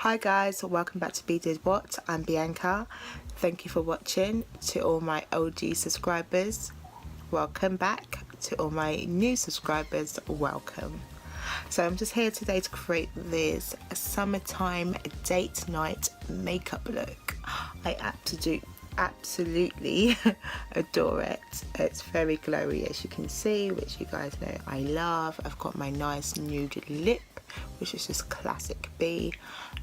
Hi guys, welcome back to Be Did What. I'm Bianca. Thank you for watching. To all my OG subscribers, welcome back. To all my new subscribers, welcome. So I'm just here today to create this summertime date night makeup look. I absolutely adore it. It's very glowy, as you can see, which you guys know I love. I've got my nice nude lip, which is just classic B,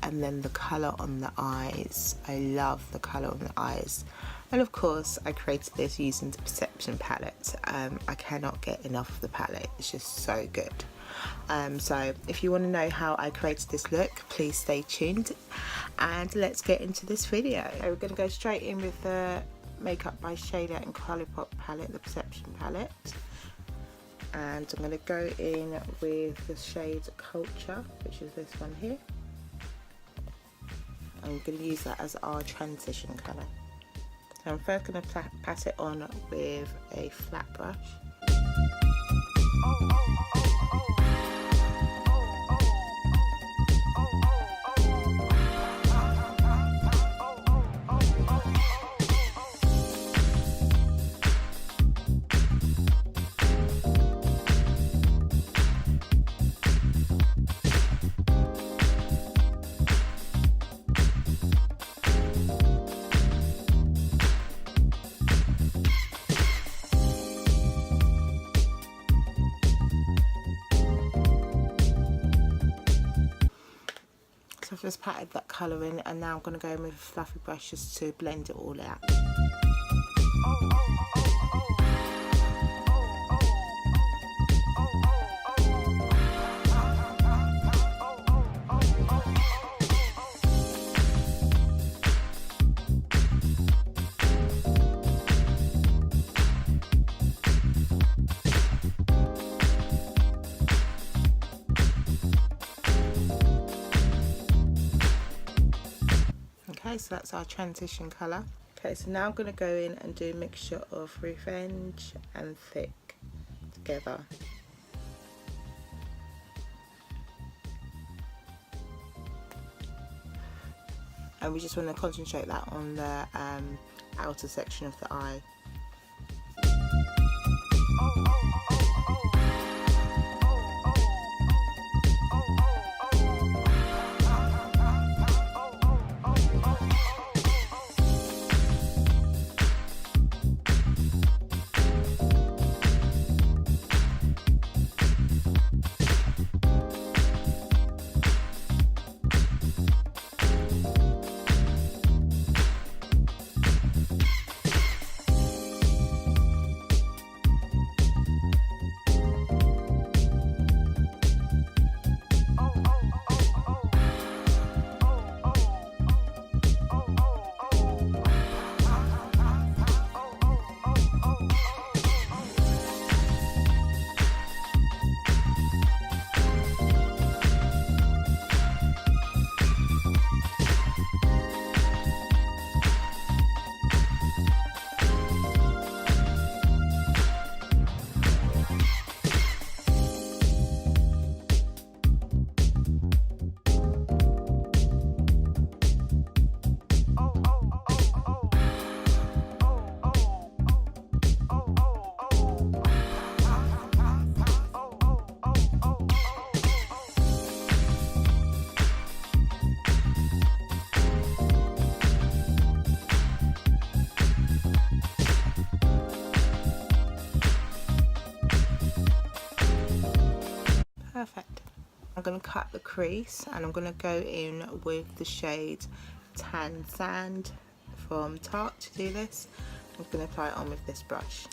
and then the colour on the eyes. I love the colour on the eyes, and of course I created this using the Perception palette. I cannot get enough of the palette, it's just so good. So if you want to know how I created this look, please stay tuned and let's get into this video. So we're going to go straight in with the Makeup by Shayla and Colourpop palette, the Perception palette, and I'm going to go in with the shade Culture, which is this one here. I'm going to use that as our transition colour. So I'm first going to pat it on with a flat brush. So I've just patted that colour in, and now I'm going to go in with a fluffy brush just to blend it all out. Okay, so that's our transition colour. Okay, so now I'm going to go in and do a mixture of Revenge and Thick together. And we just want to concentrate that on the outer section of the eye. Perfect. I'm going to cut the crease, and I'm going to go in with the shade Tan Sand from Tarte to do this. I'm going to apply it on with this brush.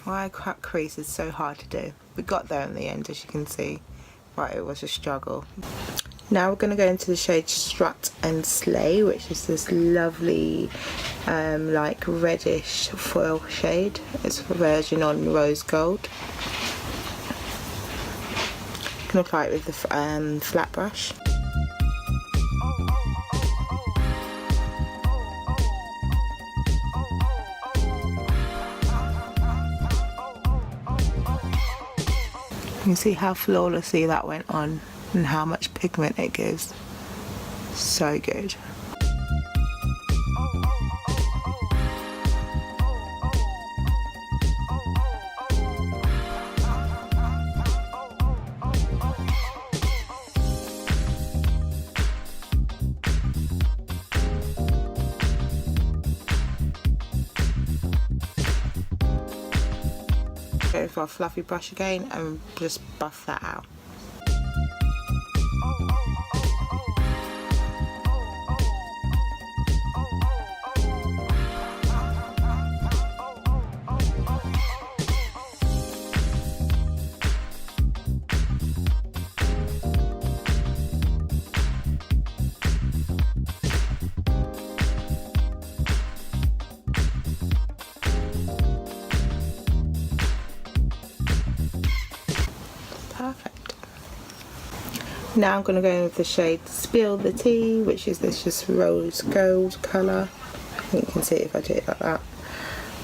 My cut crease is so hard to do. We got there in the end, as you can see, but it was a struggle. Now we're going to go into the shade Strut and Slay, which is this lovely like reddish foil shade. It's a version on rose gold. I'm going to apply it with the flat brush. You can see how flawlessly that went on and how much pigment it gives. So good. Go for a fluffy brush again and just buff that out. Perfect. Now I'm going to go in with the shade Spill the Tea, which is this just rose gold colour. I think you can see it if I do it like that.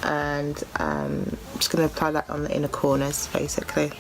And I'm just going to apply that on the inner corners basically.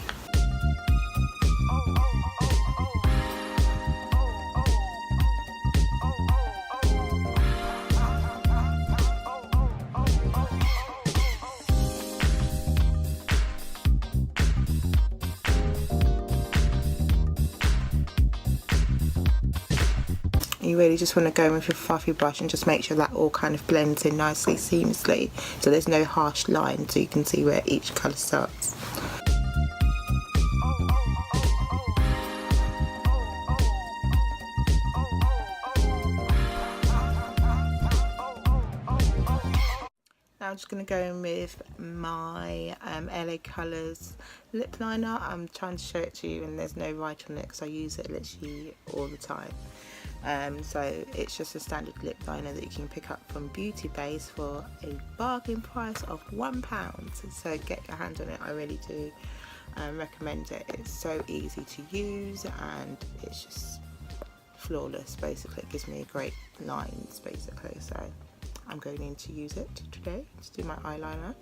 You really just want to go in with your fluffy brush and just make sure that all kind of blends in nicely, seamlessly, so there's no harsh line, so you can see where each colour starts. Now I'm just going to go in with my LA Colours lip liner. I'm trying to show it to you and there's no right on it because I use it literally all the time. So it's just a standard lip liner that you can pick up from Beauty Base for a bargain price of £1. So get your hands on it, I really do recommend it. It's so easy to use and it's just flawless basically. It gives me great lines basically, so I'm going in to use it today to do my eyeliner.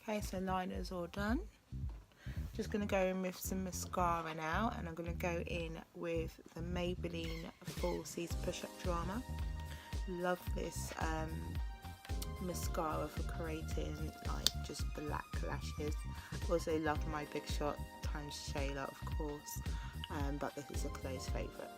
Okay, so liner's all done. Just going to go in with some mascara now, and I'm going to go in with the Maybelline Falsies Push Up Drama. Love this mascara for creating like just black lashes. Also love my Big Shot times Shayla, of course, but this is a close favourite.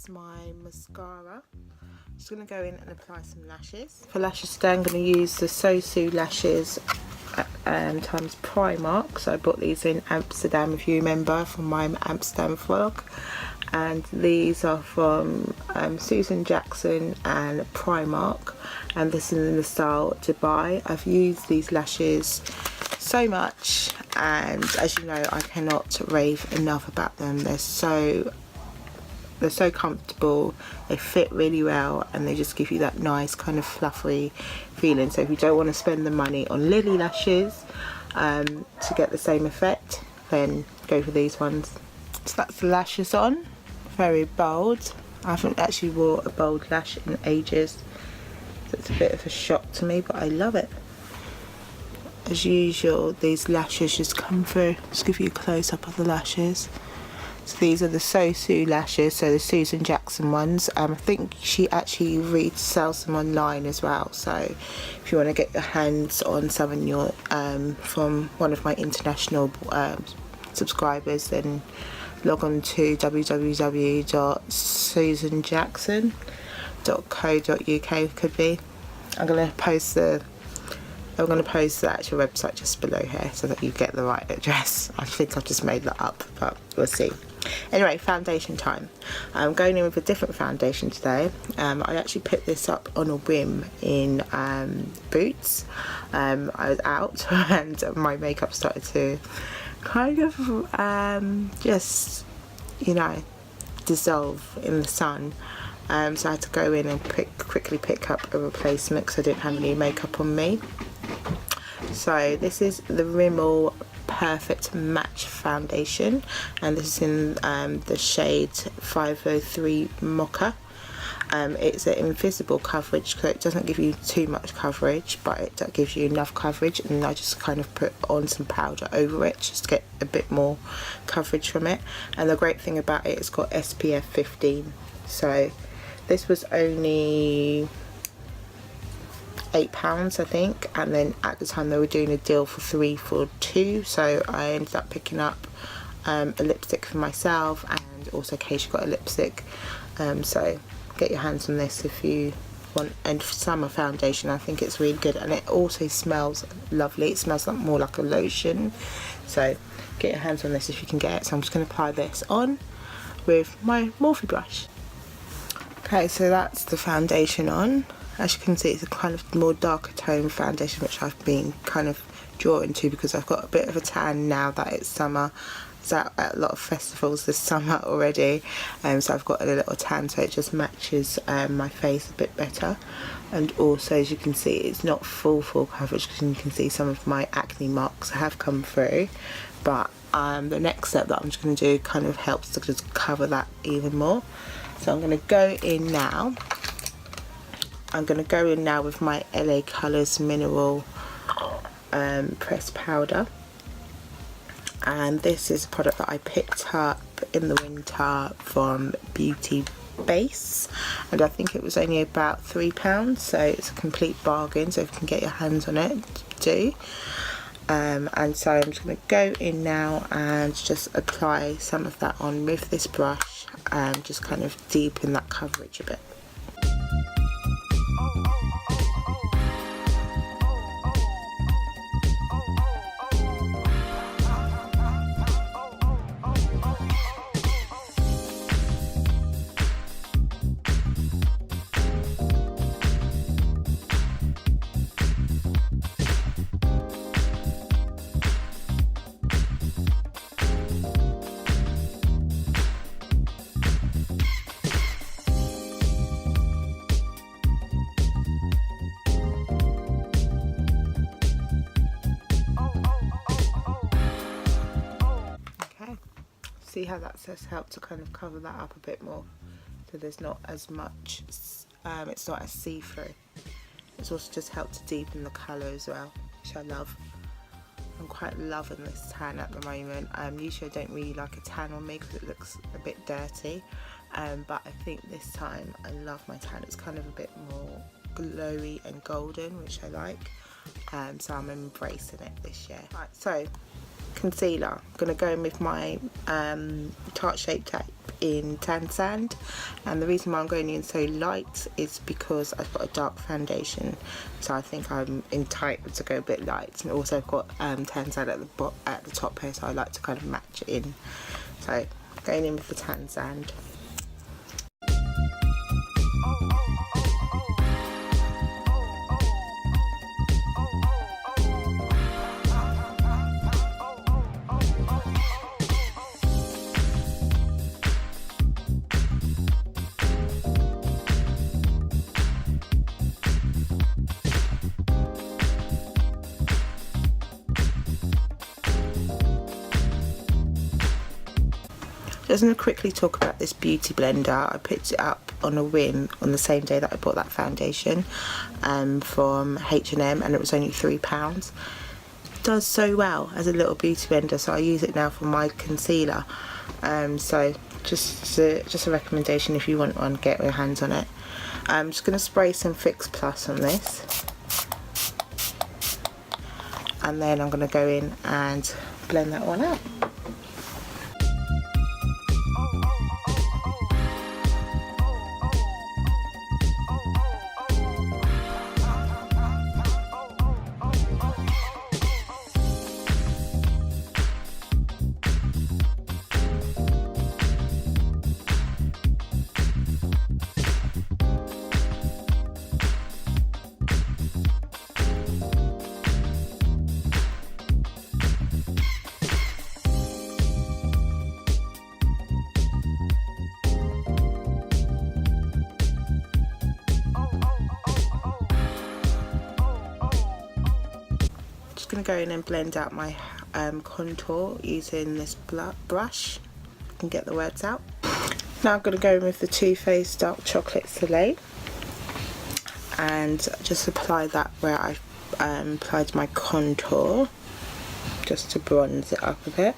is my mascara. Just going to go in and apply some lashes. For lashes today, I'm going to use the SoSu lashes times Primark. So I bought these in Amsterdam, if you remember, from my Amsterdam vlog. And these are from Susan Jackson and Primark. And this is in the style Dubai. I've used these lashes so much, and as you know, I cannot rave enough about them. They're so comfortable, they fit really well, and they just give you that nice kind of fluffy feeling. So if you don't want to spend the money on lily lashes to get the same effect, then go for these ones. So that's the lashes on, very bold. I haven't actually wore a bold lash in ages, so it's a bit of a shock to me, but I love it. As usual, these lashes just come through. Just give you a close-up of the lashes. So these are the SoSu lashes, so the Susan Jackson ones. I think she actually resells them online as well. So if you want to get your hands on some of your from one of my international subscribers, then log on to www.susanjackson.co.uk. could be. I'm going to post the actual website just below here so that you get the right address. I think I've just made that up, but we'll see. Anyway, foundation time. I'm going in with a different foundation today. I actually picked this up on a whim in Boots. I was out and my makeup started to kind of just, you know, dissolve in the sun. So I had to go in and quickly pick up a replacement because I didn't have any makeup on me. So this is the Rimmel Perfect Match Foundation, and this is in the shade 503 Mocha. It's an invisible coverage, so it doesn't give you too much coverage, but it gives you enough coverage, and I just kind of put on some powder over it just to get a bit more coverage from it. And the great thing about it, it's got SPF 15. So this was only £8, I think, and then at the time they were doing a deal for 3 for 2, so I ended up picking up a lipstick for myself, and also Keisha got a lipstick. So get your hands on this if you want. And summer foundation, I think it's really good, and it also smells lovely. It smells like more like a lotion, so get your hands on this if you can get it. So I'm just going to apply this on with my Morphe brush. Okay, so that's the foundation on. As you can see, it's a kind of more darker tone foundation, which I've been kind of drawn to because I've got a bit of a tan now that it's summer. I was out at a lot of festivals this summer already, so I've got a little tan, so it just matches my face a bit better. And also, as you can see, it's not full coverage because you can see some of my acne marks have come through, but the next step that I'm just going to do kind of helps to just cover that even more. So I'm going to go in now. I'm going to go in now with my LA Colors Mineral pressed powder, and this is a product that I picked up in the winter from Beauty Base, and I think it was only about £3, so it's a complete bargain. So if you can get your hands on it, do. And so I'm just going to go in now and just apply some of that on with this brush and just kind of deepen that coverage a bit. See how that's just helped to kind of cover that up a bit more, so there's not as much, it's not as see-through. It's also just helped to deepen the colour as well, which I love. I'm quite loving this tan at the moment. Usually I don't really like a tan on me because it looks a bit dirty, but I think this time I love my tan. It's kind of a bit more glowy and golden, which I like, so I'm embracing it this year. Right, so concealer, I'm going to go in with my Tarte ShapeTape in Tan Sand, and the reason why I'm going in so light is because I've got a dark foundation, so I think I'm entitled to go a bit light, and also I've got Tan Sand at the top here, so I like to kind of match it in. So going in with the Tan Sand. Just going to quickly talk about this beauty blender. I picked it up on a whim on the same day that I bought that foundation from H&M, and it was only £3. It does so well as a little beauty blender, so I use it now for my concealer. So just a recommendation, if you want one, get your hands on it. I'm just going to spray some Fix Plus on this, and then I'm going to go in and blend that one out. Going to go in and blend out my contour using this brush. I can get the words out. Now I'm going to go in with the Too Faced Dark Chocolate Soleil and just apply that where I applied my contour, just to bronze it up a bit.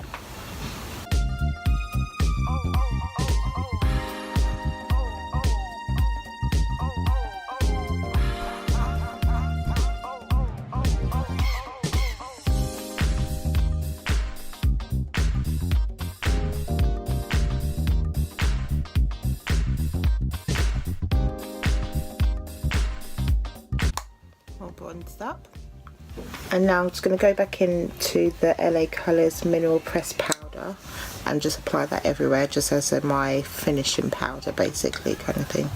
Bronzed up, and now I'm just going to go back into the LA Colours Mineral Press Powder and just apply that everywhere, just as my finishing powder basically, kind of thing.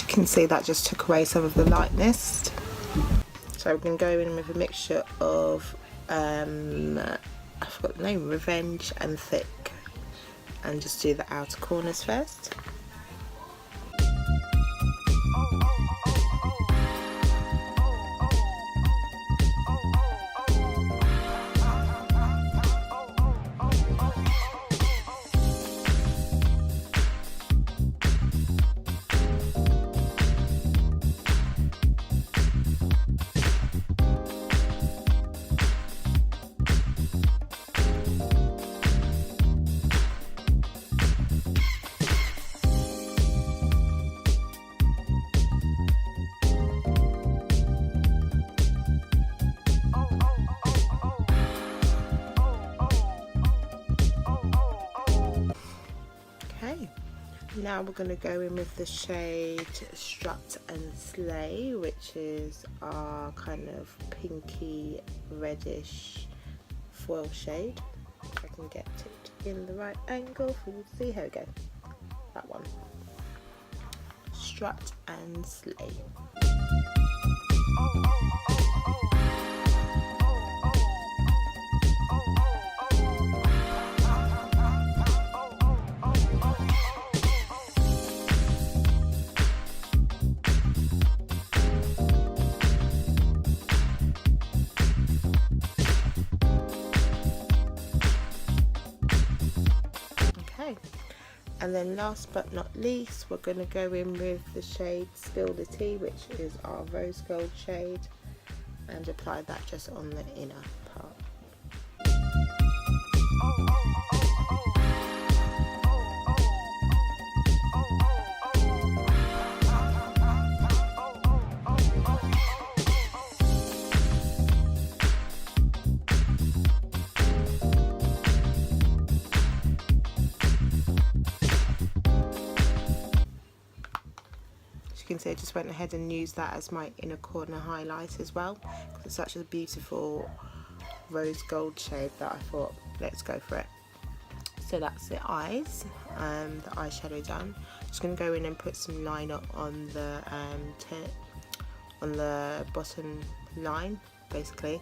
Can see that just took away some of the lightness, so we're going to go in with a mixture of I forgot the name, Revenge and Thick, and just do the outer corners first. Now we're going to go in with the shade Strut and Slay, which is our kind of pinky reddish foil shade. If I can get it in the right angle for you to see. Here we go. That one. Strut and Slay. And then last but not least, we're going to go in with the shade Spill the Tea, which is our rose gold shade, and apply that just on the inner part. You can see I just went ahead and used that as my inner corner highlight as well, because it's such a beautiful rose gold shade that I thought, let's go for it. So that's the eyes, the eyeshadow done. Just going to go in and put some liner on the bottom line, basically.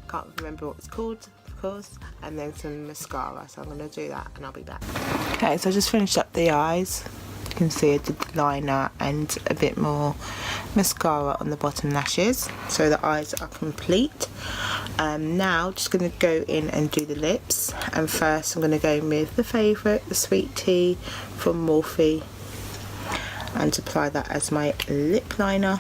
Can't remember what it's called, of course. And then some mascara, so I'm going to do that and I'll be back. Okay, so I just finished up the eyes. You can see I did the liner and a bit more mascara on the bottom lashes, so the eyes are complete. Now just going to go in and do the lips, and first I'm going to go in with the favourite, the Sweet Tea from Morphe, and apply that as my lip liner.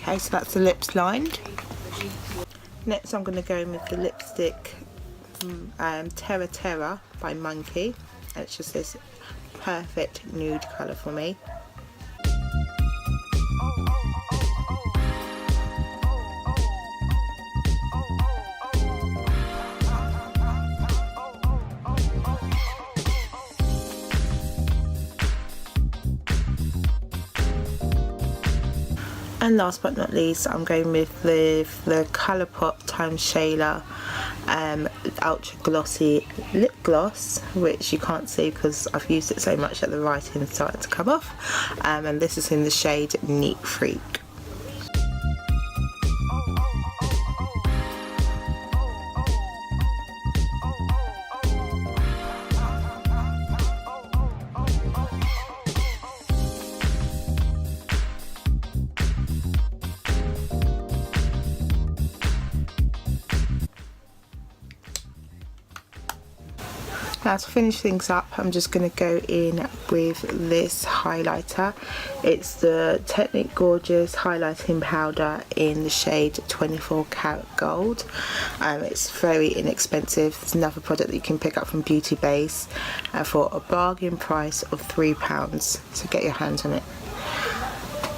Okay, so that's the lips lined. Next I'm going to go in with the lipstick Terra Terra by Monkey, and it's just this perfect nude colour for me. And last but not least, I'm going with the Colourpop times Shayla Ultra Glossy Lip Gloss, which you can't see because I've used it so much that the writing started to come off. And this is in the shade Neat Freak. Now to finish things up, I'm just going to go in with this highlighter. It's the TECHNIC Gorgeous Highlighting Powder in the shade 24 Karat Gold. It's very inexpensive. It's another product that you can pick up from Beauty Base for a bargain price of £3. So get your hands on it.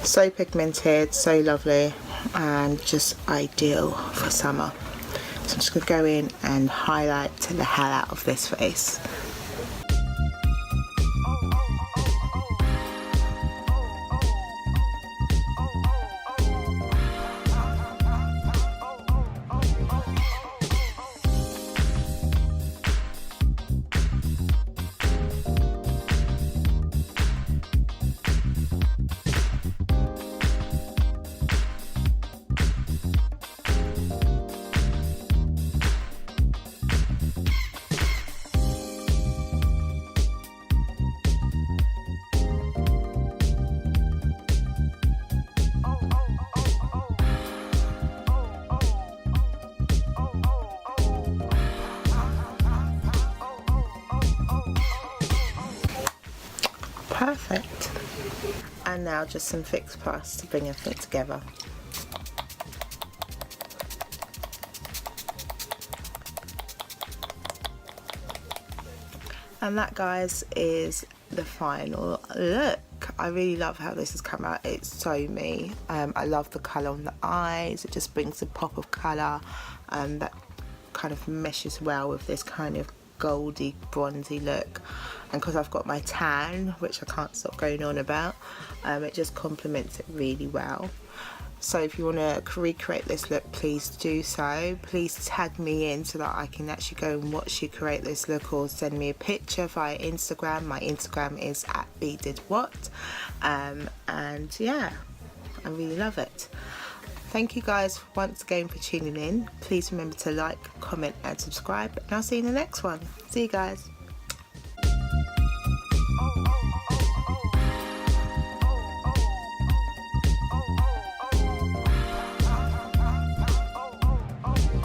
So pigmented, so lovely, and just ideal for summer. So I'm just going to go in and highlight the hell out of this face. Perfect. And now just some Fix Plus to bring everything together. And that, guys, is the final look. I really love how this has come out. It's so me. I love the colour on the eyes. It just brings a pop of colour, and that kind of meshes well with this kind of goldy bronzy look. And because I've got my tan, which I can't stop going on about, it just complements it really well. So if you want to recreate this look, please do so. Please tag me in so that I can actually go and watch you create this look, or send me a picture via Instagram. My Instagram is @bdidwhat. And yeah, I really love it. Thank you guys once again for tuning in. Please remember to like, comment and subscribe, and I'll see you in the next one. See you guys.